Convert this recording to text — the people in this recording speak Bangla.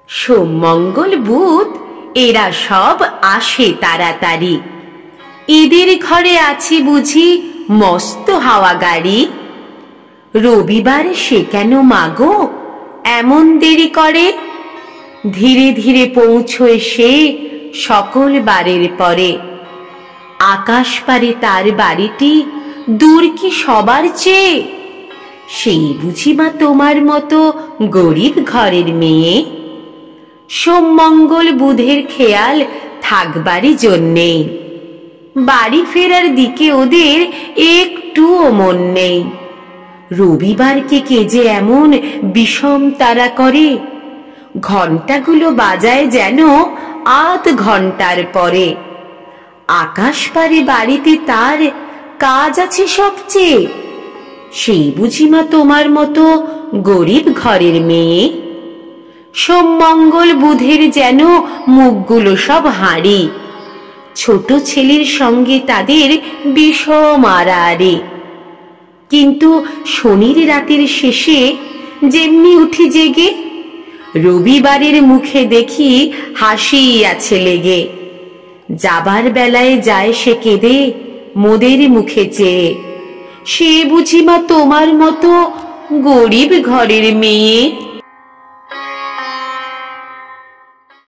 সোম মঙ্গল বুধ এরা সব আসে তাড়াতাড়ি। এদের ঘরে আছি বুঝি মস্ত হাওয়া গাড়ি। রবিবার সে কেন মাগো এমন দেরি করে? ধীরে ধীরে পৌঁছয় সে সকল বারের পরে। আকাশ পারে তার বাড়িটি দূর কি সবার চেয়ে? সেই বুঝি মা তোমার মতো গরিব ঘরের মেয়ে। সোম মঙ্গল বুধের খেয়াল থাকবারই জন্যে, বাড়ি ফেরার দিকে ওদের একটুও মন নেই। রবিবারকে কে যে এমন বিষম তারা করে, ঘন্টাগুলো বাজায় যেন আধ ঘন্টার পরে। আকাশ পারে বাড়িতে তার কাজ আছে সবচেয়ে, সেই বুঝি মা তোমার মতো গরিব ঘরের মেয়ে। সোম মঙ্গল বুধের যেন মুখগুলো সব হাঁড়ি, ছোট ছেলের সঙ্গে তাদের বিষম আড়াআড়ি। কিন্তু শনির রাতের শেষে যেমনি উঠি জেগে, রবিবারের মুখে দেখি হাসি আছে লেগে। যাবার বেলায় যায় সে কেঁদে মোদের মুখে চেয়ে, সে বুঝি মা তোমার মতো গরিব ঘরের মেয়ে।